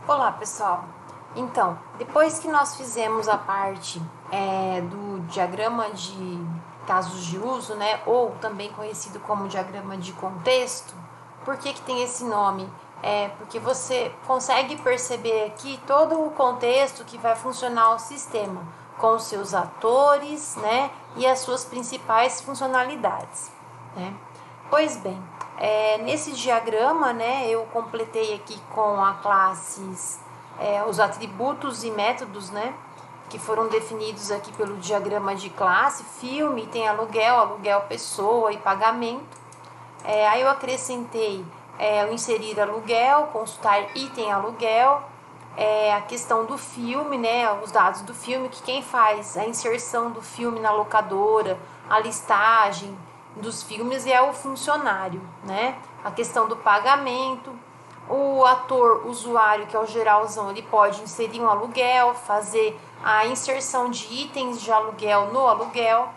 Olá, pessoal. Então, depois que nós fizemos a parte do diagrama de casos de uso, né, ou também conhecido como diagrama de contexto, por que tem esse nome? Porque você consegue perceber aqui todo o contexto que vai funcionar o sistema, com os seus atores, né, e as suas principais funcionalidades, né? Pois bem, nesse diagrama, né, eu completei aqui com a classes, os atributos e métodos, né, que foram definidos aqui pelo diagrama de classe. Filme tem aluguel, aluguel pessoa e pagamento. Aí eu acrescentei o inserir aluguel, consultar item aluguel, a questão do filme, né, os dados do filme, que quem faz a inserção do filme na locadora, a listagem dos filmes é o funcionário, né? A questão do pagamento, o ator usuário, que é o geralzão, ele pode inserir um aluguel, fazer a inserção de itens de aluguel no aluguel.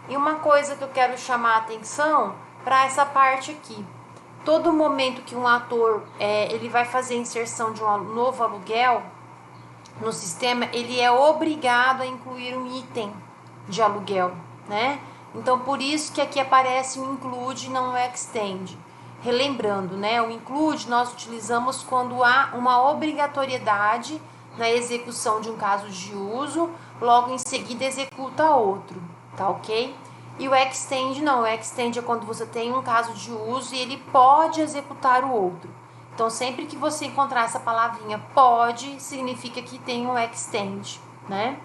E uma coisa que eu quero chamar a atenção para essa parte aqui: todo momento que um ator ele vai fazer a inserção de um novo aluguel no sistema, ele é obrigado a incluir um item de aluguel, né? Então, por isso que aqui aparece o include, não o extend. Relembrando, né? O include nós utilizamos quando há uma obrigatoriedade na execução de um caso de uso, logo em seguida executa outro, tá ok? E o extend não, o extend é quando você tem um caso de uso e ele pode executar o outro. Então, sempre que você encontrar essa palavrinha pode, significa que tem um extend, né?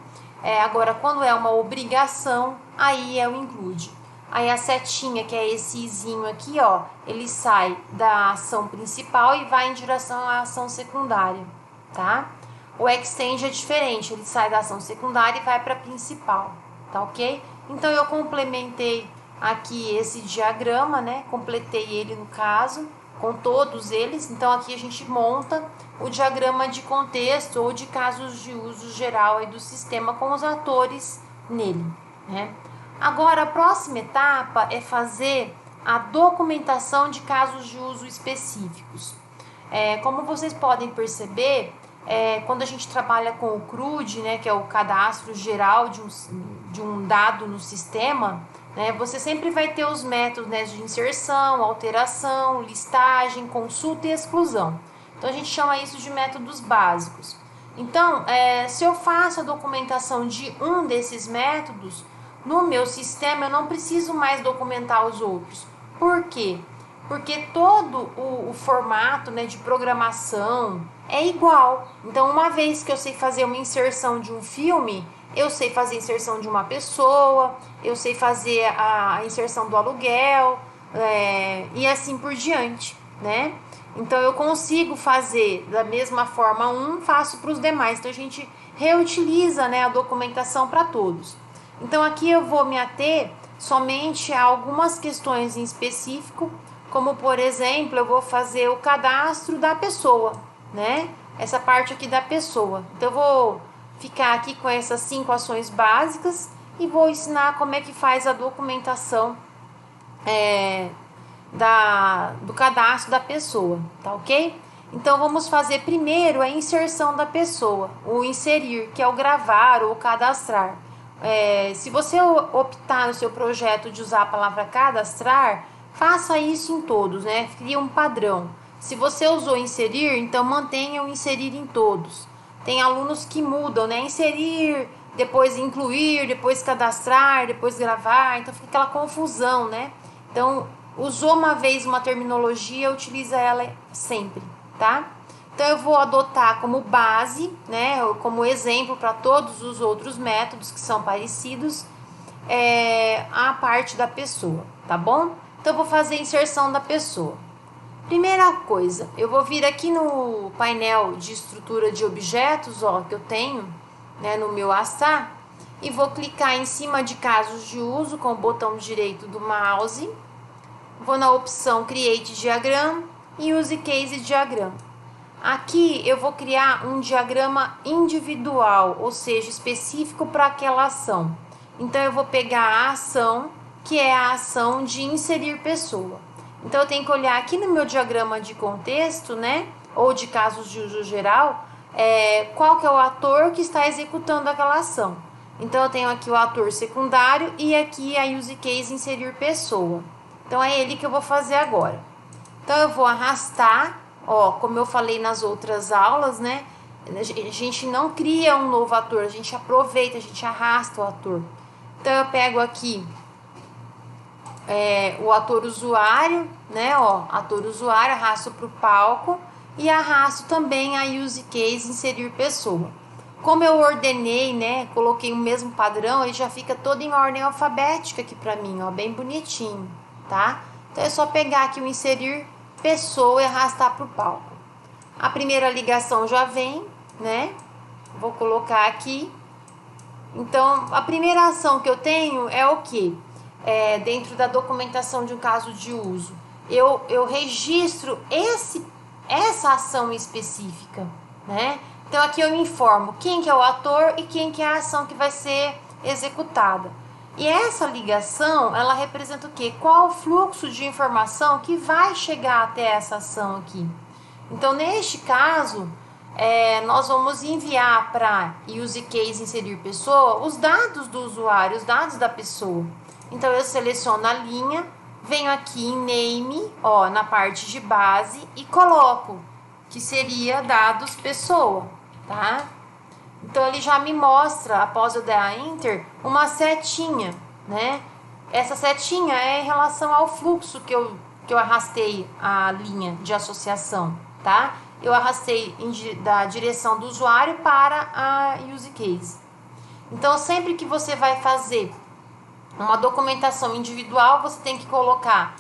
Agora, quando é uma obrigação, aí é o include. Aí a setinha, que é esse izinho aqui, ó, ele sai da ação principal e vai em direção à ação secundária, tá? O extend é diferente, ele sai da ação secundária e vai para a principal, tá ok? Então, eu complementei aqui esse diagrama, né? Completei ele no caso, com todos eles. Então, aqui a gente monta o diagrama de contexto ou de casos de uso geral aí do sistema com os atores nele, né? Agora, a próxima etapa é fazer a documentação de casos de uso específicos. Como vocês podem perceber, quando a gente trabalha com o CRUD, né, que é o cadastro geral de um dado no sistema, né, você sempre vai ter os métodos, né, de inserção, alteração, listagem, consulta e exclusão. Então, a gente chama isso de métodos básicos. Então, se eu faço a documentação de um desses métodos, no meu sistema eu não preciso mais documentar os outros. Por quê? Porque todo o formato, né, de programação é igual. Então, uma vez que eu sei fazer uma inserção de um filme, eu sei fazer a inserção de uma pessoa, eu sei fazer a inserção do aluguel, e assim por diante, né? Então, eu consigo fazer da mesma forma faço para os demais. Então, a gente reutiliza, né, a documentação para todos. Então, aqui eu vou me ater somente a algumas questões em específico, como, por exemplo, eu vou fazer o cadastro da pessoa, né? Essa parte aqui da pessoa. Então, eu vou ficar aqui com essas 5 ações básicas e vou ensinar como é que faz a documentação do cadastro da pessoa, tá ok? Então, vamos fazer primeiro a inserção da pessoa, o inserir, que é o gravar ou cadastrar. Se você optar no seu projeto de usar a palavra cadastrar, faça isso em todos, né? Cria um padrão. Se você usou inserir, então mantenha o inserir em todos. Tem alunos que mudam, né? Inserir, depois incluir, depois cadastrar, depois gravar. Então fica aquela confusão, né? Então, usou uma vez uma terminologia, utiliza ela sempre, tá? Então, eu vou adotar como base, né, como exemplo para todos os outros métodos que são parecidos, a parte da pessoa, tá bom? Então, eu vou fazer a inserção da pessoa. Primeira coisa, eu vou vir aqui no painel de estrutura de objetos, ó, que eu tenho, né, no meu ASA, e vou clicar em cima de casos de uso com o botão direito do mouse. Vou na opção Create Diagram e Use Case Diagram. Aqui eu vou criar um diagrama individual, ou seja, específico para aquela ação. Então, eu vou pegar a ação, que é a ação de inserir pessoa. Então, eu tenho que olhar aqui no meu diagrama de contexto, né? ou de casos de uso geral, qual que é o ator que está executando aquela ação. Então, eu tenho aqui o ator secundário e aqui a use case inserir pessoa. Então, é ele que eu vou fazer agora. Então, eu vou arrastar, ó, como eu falei nas outras aulas, né? A gente não cria um novo ator, a gente aproveita, a gente arrasta o ator. Então, eu pego aqui o ator usuário, né? Ó, ator usuário, arrasto para o palco e arrasto também a use case inserir pessoa. Como eu ordenei, né? Coloquei o mesmo padrão, ele já fica todo em ordem alfabética aqui para mim, ó, bem bonitinho, tá? Então, é só pegar aqui o inserir pessoa e arrastar para o palco. A primeira ligação já vem, né? Vou colocar aqui. Então, a primeira ação que eu tenho é o quê? Dentro da documentação de um caso de uso. Eu registro essa ação específica, né? Então, aqui eu me informo quem que é o ator e quem que é a ação que vai ser executada. E essa ligação, ela representa o quê? Qual o fluxo de informação que vai chegar até essa ação aqui. Então, neste caso, nós vamos enviar para use case inserir pessoa os dados do usuário, os dados da pessoa. Então, eu seleciono a linha, venho aqui em name, ó, na parte de base e coloco, que seria dados pessoa, tá? Então, ele já me mostra, após eu dar a enter, uma setinha, né? Essa setinha é em relação ao fluxo que eu arrastei a linha de associação, tá? Eu arrastei da direção do usuário para a use case. Então, sempre que você vai fazer uma documentação individual, você tem que colocar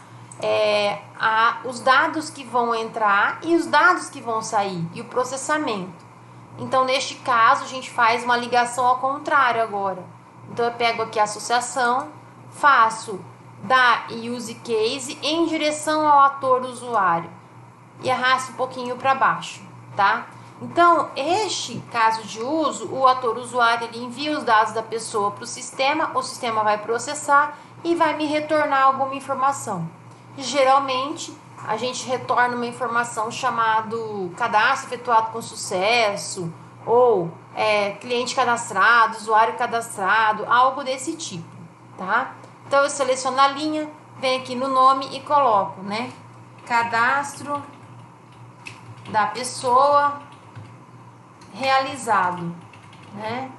os dados que vão entrar e os dados que vão sair e o processamento. Então, neste caso, a gente faz uma ligação ao contrário agora. Então, eu pego aqui a associação, faço da use case em direção ao ator usuário e arrasto um pouquinho para baixo, tá? Então, este caso de uso, o ator usuário ele envia os dados da pessoa para o sistema vai processar e vai me retornar alguma informação. Geralmente, a gente retorna uma informação chamado cadastro efetuado com sucesso ou cliente cadastrado, usuário cadastrado, algo desse tipo, tá? Então, eu seleciono a linha, venho aqui no nome e coloco, né? Cadastro da pessoa realizado, né?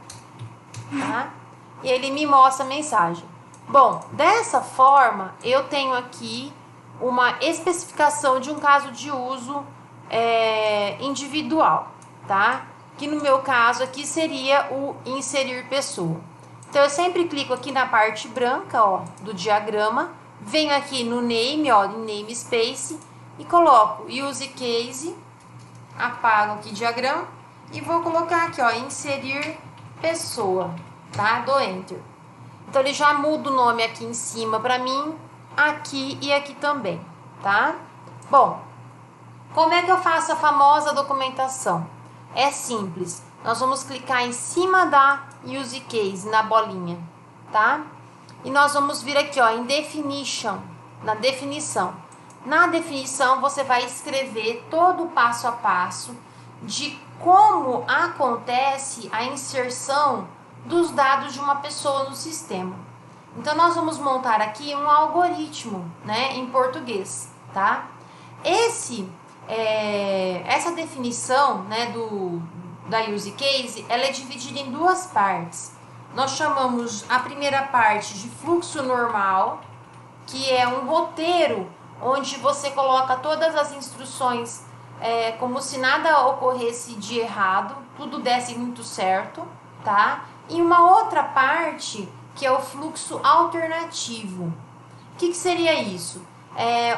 Tá? E ele me mostra a mensagem. Bom, dessa forma, eu tenho aqui uma especificação de um caso de uso individual, tá? Que no meu caso aqui seria o inserir pessoa. Então, eu sempre clico aqui na parte branca, ó, do diagrama, venho aqui no name, ó, em namespace e coloco use case, apago aqui diagrama e vou colocar aqui, ó, inserir pessoa, tá? Dou enter. Então, ele já muda o nome aqui em cima para mim, aqui e aqui também, tá? Bom, como é que eu faço a famosa documentação? É simples. Nós vamos clicar em cima da use case, na bolinha, tá? E nós vamos vir aqui, ó, em definition, na definição. Na definição, você vai escrever todo o passo a passo de como acontece a inserção dos dados de uma pessoa no sistema. Então, nós vamos montar aqui um algoritmo, né, em português, tá? Essa definição, né, da use case, ela é dividida em duas partes. Nós chamamos a primeira parte de fluxo normal, que é um roteiro onde você coloca todas as instruções como se nada ocorresse de errado, tudo desse muito certo, tá? E uma outra parte que é o fluxo alternativo. O que seria isso?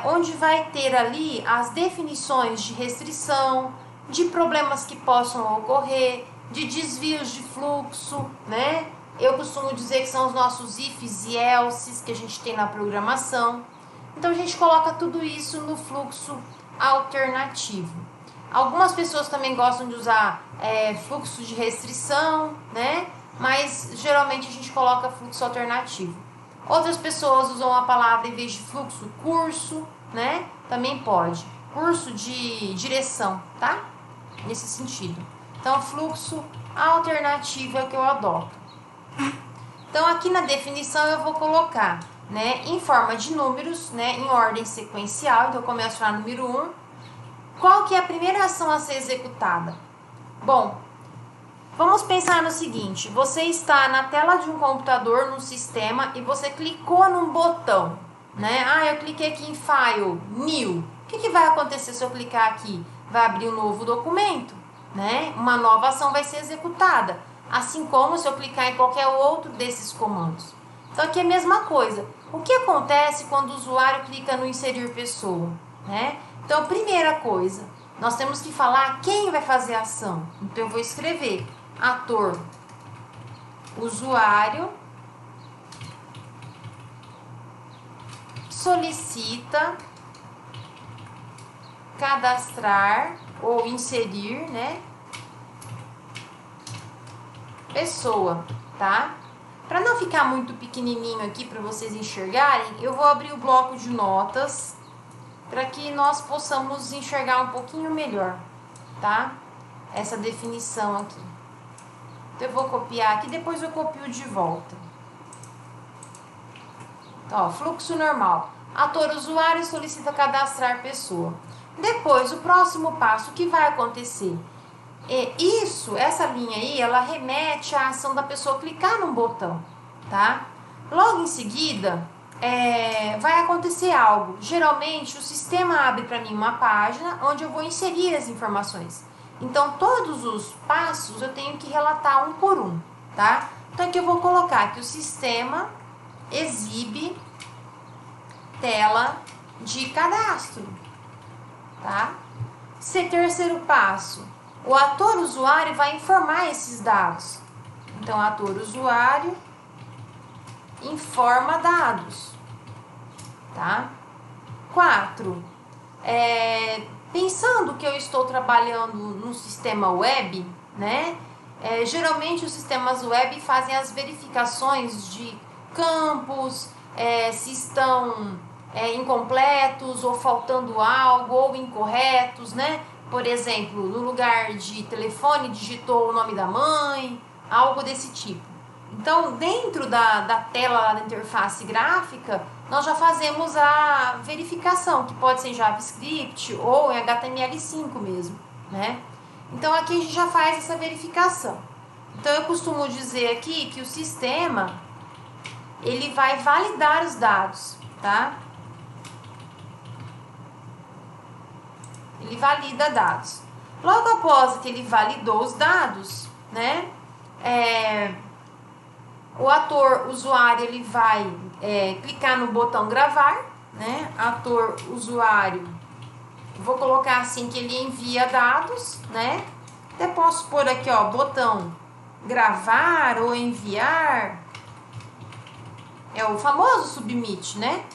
Onde vai ter ali as definições de restrição, de problemas que possam ocorrer, de desvios de fluxo, né? Eu costumo dizer que são os nossos ifs e elses que a gente tem na programação. Então, a gente coloca tudo isso no fluxo alternativo. Algumas pessoas também gostam de usar fluxo de restrição, né? Mas, geralmente, a gente coloca fluxo alternativo. Outras pessoas usam a palavra, em vez de fluxo, curso, né? Também pode. curso de direção, tá? Nesse sentido. Então, fluxo alternativo é o que eu adoto. Então, aqui na definição eu vou colocar, né, em forma de números, né, em ordem sequencial. Então, eu começo lá no número 1. Qual que é a primeira ação a ser executada? Bom, vamos pensar no seguinte. Você está na tela de um computador, num sistema, e você clicou num botão, né? Ah, eu cliquei aqui em File, New. O que vai acontecer se eu clicar aqui? Vai abrir um novo documento, né? Uma nova ação vai ser executada. Assim como se eu clicar em qualquer outro desses comandos. Então, aqui é a mesma coisa. O que acontece quando o usuário clica no inserir pessoa, né? Então, primeira coisa, nós temos que falar quem vai fazer a ação. Então, eu vou escrever ator, usuário, solicita, cadastrar ou inserir, né? Pessoa, tá? Para não ficar muito pequenininho aqui para vocês enxergarem, eu vou abrir o bloco de notas para que nós possamos enxergar um pouquinho melhor, tá? Essa definição aqui. Então, eu vou copiar aqui, depois eu copio de volta. Então, ó, fluxo normal. Ator usuário solicita cadastrar pessoa. Depois, o próximo passo, o que vai acontecer? Essa linha aí, ela remete à ação da pessoa clicar num botão, tá? Logo em seguida, vai acontecer algo. Geralmente, o sistema abre para mim uma página onde eu vou inserir as informações. Então, todos os passos eu tenho que relatar um por um, tá? Então, aqui eu vou colocar que o sistema exibe tela de cadastro, tá? Terceiro passo, o ator usuário vai informar esses dados. Então, ator usuário informa dados, tá? 4, pensando que eu estou trabalhando no sistema web, né? Geralmente os sistemas web fazem as verificações de campos, se estão incompletos ou faltando algo ou incorretos, né? Por exemplo, no lugar de telefone digitou o nome da mãe, algo desse tipo. Então, dentro da tela da interface gráfica, nós já fazemos a verificação, que pode ser em JavaScript ou em HTML5 mesmo, né? Então, aqui a gente já faz essa verificação. Então, eu costumo dizer aqui que o sistema, ele vai validar os dados, tá? Ele valida dados. Logo após que ele validou os dados, né? O ator usuário, ele vai clicar no botão gravar, né? Ator usuário, vou colocar assim que ele envia dados, né? Até posso pôr aqui, ó, botão gravar ou enviar. É o famoso submit, né?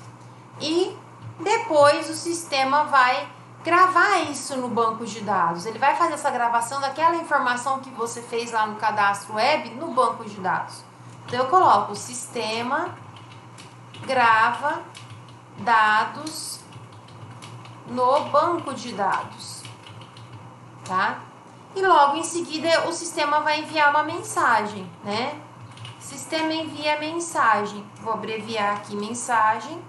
E depois o sistema vai gravar isso no banco de dados. Ele vai fazer essa gravação daquela informação que você fez lá no cadastro web no banco de dados. Então, eu coloco o sistema grava dados no banco de dados, tá? E logo em seguida o sistema vai enviar uma mensagem, né? Sistema envia mensagem. Vou abreviar aqui mensagem.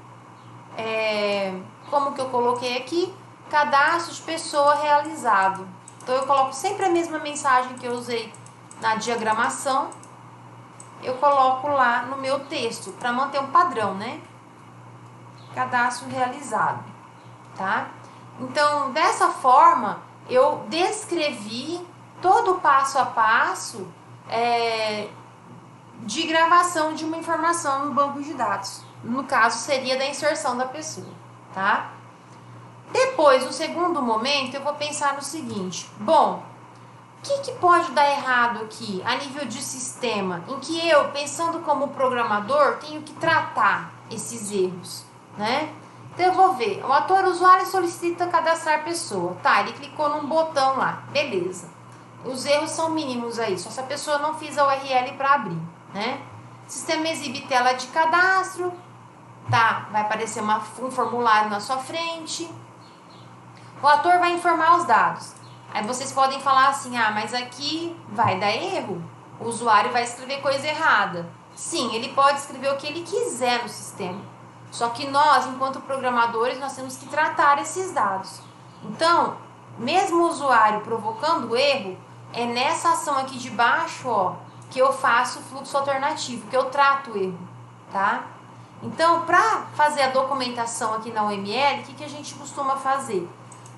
Como que eu coloquei aqui? Cadastro de pessoa realizado. Então, eu coloco sempre a mesma mensagem que eu usei na diagramação. Eu coloco lá no meu texto, para manter um padrão, né? Cadastro realizado, tá? Então, dessa forma, eu descrevi todo o passo a passo de gravação de uma informação no banco de dados. No caso, seria da inserção da pessoa, tá? Depois, no segundo momento, eu vou pensar no seguinte. Bom, o que pode dar errado aqui a nível de sistema, em que eu, pensando como programador, tenho que tratar esses erros, né? Então, eu vou ver. O ator usuário solicita cadastrar pessoa. Tá, ele clicou num botão lá. Beleza. Os erros são mínimos aí, só se a pessoa não fez a URL para abrir, né? Sistema exibe tela de cadastro. Tá, vai aparecer um formulário na sua frente. O ator vai informar os dados. Aí vocês podem falar assim, ah, mas aqui vai dar erro. O usuário vai escrever coisa errada. Sim, ele pode escrever o que ele quiser no sistema. Só que nós, enquanto programadores, nós temos que tratar esses dados. Então, mesmo o usuário provocando erro, é nessa ação aqui de baixo, ó, que eu faço o fluxo alternativo, que eu trato o erro, tá? Então, para fazer a documentação aqui na UML, o que a gente costuma fazer?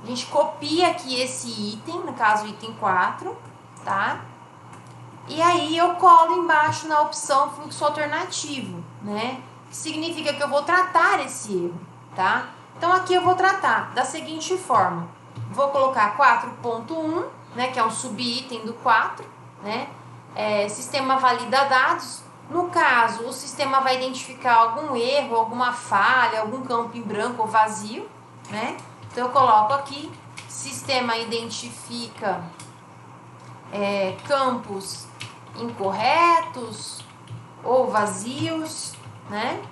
A gente copia aqui esse item, no caso o item 4, tá? E aí eu colo embaixo na opção fluxo alternativo, né? Que significa que eu vou tratar esse erro, tá? Então aqui eu vou tratar da seguinte forma. Vou colocar 4.1, né, que é um subitem do 4, né? Sistema valida dados. No caso, o sistema vai identificar algum erro, alguma falha, algum campo em branco ou vazio, né? Então eu coloco aqui, sistema identifica campos incorretos ou vazios, né?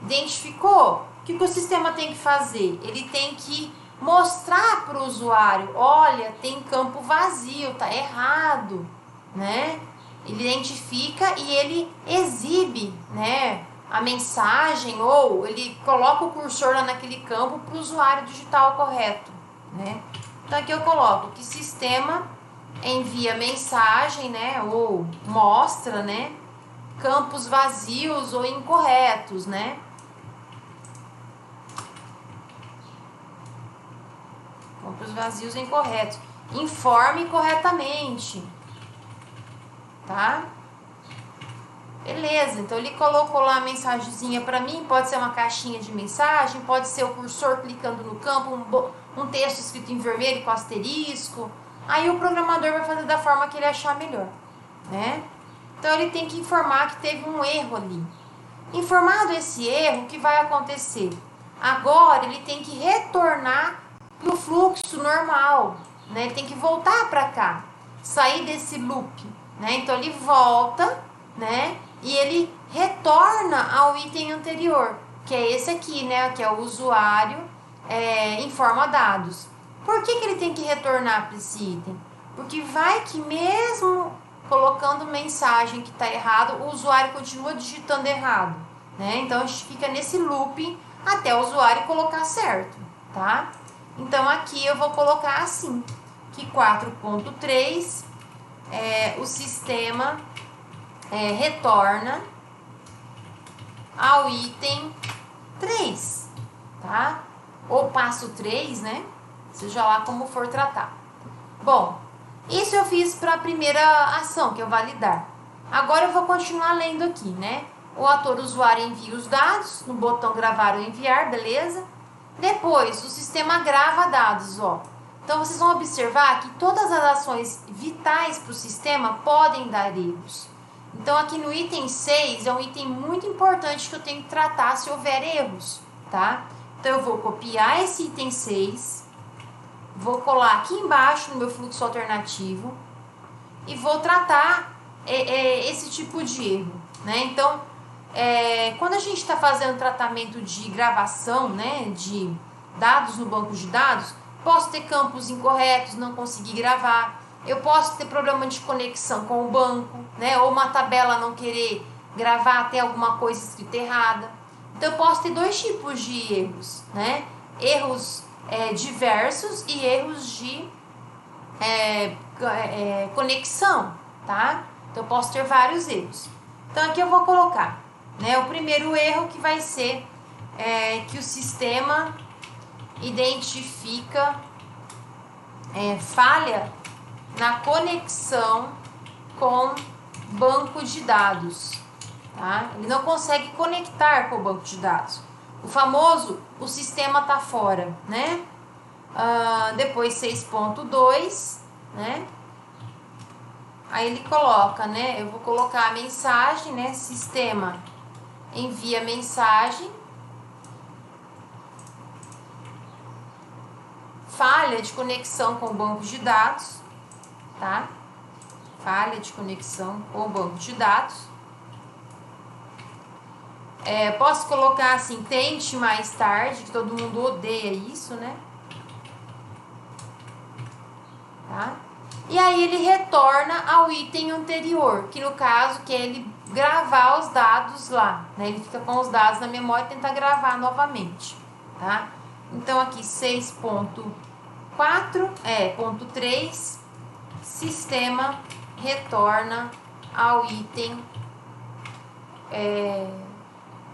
Identificou? O que o sistema tem que fazer? Ele tem que mostrar para o usuário, olha, tem campo vazio, tá errado, né? Ele identifica e ele exibe, né, a mensagem, ou ele coloca o cursor lá naquele campo para o usuário digitar o correto, né? Então aqui eu coloco que sistema envia mensagem, né, ou mostra, né, campos vazios ou incorretos, né? Campos vazios ou incorretos. Informe corretamente, tá? Beleza, então ele colocou lá a mensagenzinha para mim, pode ser uma caixinha de mensagem, pode ser o cursor clicando no campo, um texto escrito em vermelho com asterisco. Aí o programador vai fazer da forma que ele achar melhor, né? Então ele tem que informar que teve um erro ali. Informado esse erro, o que vai acontecer? Agora ele tem que retornar para o fluxo normal, né? Ele tem que voltar para cá, sair desse loop, né? Então ele volta, né? E ele retorna ao item anterior, que é esse aqui, né? Que é o usuário informa dados. Por que ele tem que retornar para esse item? Porque vai que mesmo colocando mensagem que está errado, o usuário continua digitando errado, né? Então a gente fica nesse loop até o usuário colocar certo, tá? Então aqui eu vou colocar assim, que 4.3 o sistema retorna ao item 3, tá? Ou passo 3, né? Seja lá como for tratar. Bom, isso eu fiz para a primeira ação, que é o validar. Agora eu vou continuar lendo aqui, né? O ator usuário envia os dados no botão gravar ou enviar, beleza? Depois, o sistema grava dados, ó. Então, vocês vão observar que todas as ações vitais para o sistema podem dar erros. Então, aqui no item 6, é um item muito importante que eu tenho que tratar se houver erros, tá? Então, eu vou copiar esse item 6, vou colar aqui embaixo no meu fluxo alternativo e vou tratar esse tipo de erro, né? Então, quando a gente está fazendo tratamento de gravação, né, de dados no banco de dados, posso ter campos incorretos, não conseguir gravar. Eu posso ter problema de conexão com o banco, né, ou uma tabela não querer gravar até alguma coisa escrita errada. Então, eu posso ter dois tipos de erros, né? Erros diversos e erros de conexão, tá? Então, eu posso ter vários erros. Então, aqui eu vou colocar, né, o primeiro erro que vai ser que o sistema identifica falha na conexão com banco de dados, tá? Ele não consegue conectar com o banco de dados. O famoso, o sistema tá fora, né? Depois 6.2, né? Aí ele coloca, né? Eu vou colocar a mensagem, né? Sistema envia mensagem. Falha de conexão com o banco de dados, tá? Falha de conexão com o banco de dados. Posso colocar assim, tente mais tarde, que todo mundo odeia isso, né? tá? E aí ele retorna ao item anterior, que no caso que é ele gravar os dados lá, né? Ele fica com os dados na memória e tenta gravar novamente, tá? Então aqui 6.4, ponto 3, sistema retorna ao item,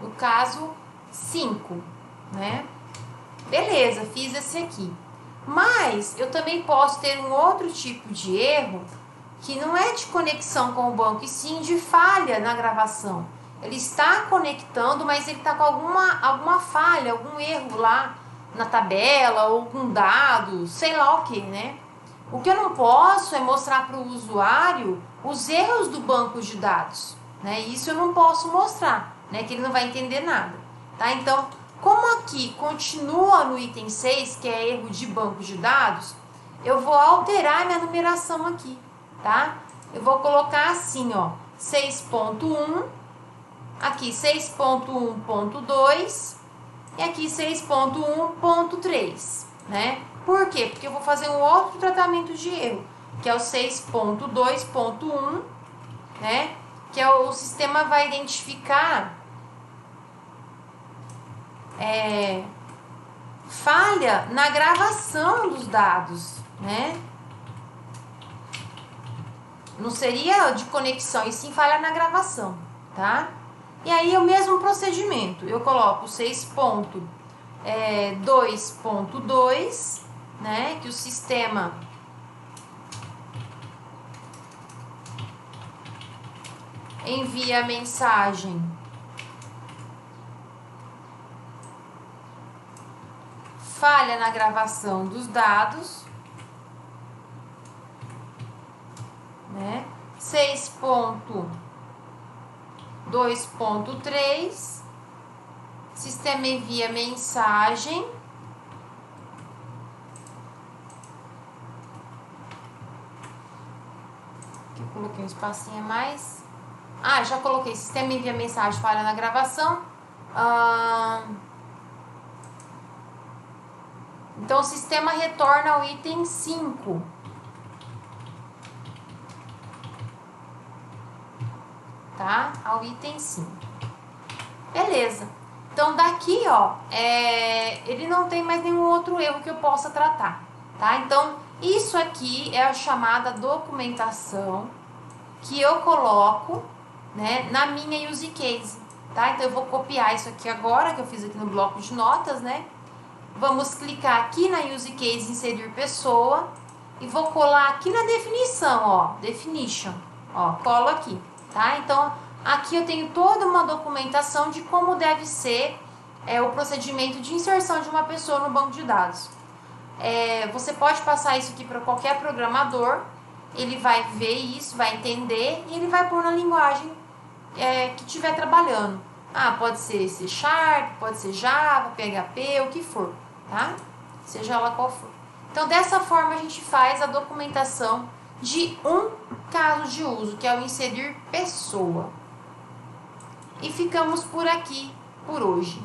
no caso 5, né? Beleza, fiz esse aqui. Mas eu também posso ter um outro tipo de erro que não é de conexão com o banco, e sim de falha na gravação. Ele está conectando, mas ele está com alguma falha, algum erro lá na tabela, ou algum dado, sei lá o que, né? O que eu não posso é mostrar para o usuário os erros do banco de dados, né? Isso eu não posso mostrar, né? Que ele não vai entender nada, tá? Então, como aqui continua no item 6, que é erro de banco de dados, eu vou alterar minha numeração aqui, tá? Eu vou colocar assim, ó, 6.1, aqui 6.1.2 e aqui 6.1.3, né? Por quê? Porque eu vou fazer um outro tratamento de erro, que é o 6.2.1, né? Que é o sistema vai identificar falha na gravação dos dados, né? Não seria de conexão, e sim falha na gravação, tá? E aí é o mesmo procedimento. Eu coloco 6.2.2, né? Que o sistema envia a mensagem falha na gravação dos dados, né? 6.2.3, sistema envia mensagem aqui eu coloquei um espacinho a mais. Já coloquei sistema envia mensagem falha na gravação. Então, o sistema retorna ao item 5. Tá? Ao item 5. Beleza. Então, daqui, ó, ele não tem mais nenhum outro erro que eu possa tratar. Tá? Então, isso aqui é a chamada documentação que eu coloco, né, na minha use case. Tá? Então, eu vou copiar isso aqui agora, que eu fiz aqui no bloco de notas, né? Vamos clicar aqui na use case, inserir pessoa, e vou colar aqui na definição, ó, definition, ó, colo aqui, tá? Então, aqui eu tenho toda uma documentação de como deve ser o procedimento de inserção de uma pessoa no banco de dados. Você pode passar isso aqui para qualquer programador, ele vai ver isso, vai entender, e ele vai pôr na linguagem que estiver trabalhando. Pode ser C#, pode ser Java, PHP, o que for, tá? Seja lá qual for. Então, dessa forma, a gente faz a documentação de um caso de uso, que é o inserir pessoa. E ficamos por aqui por hoje.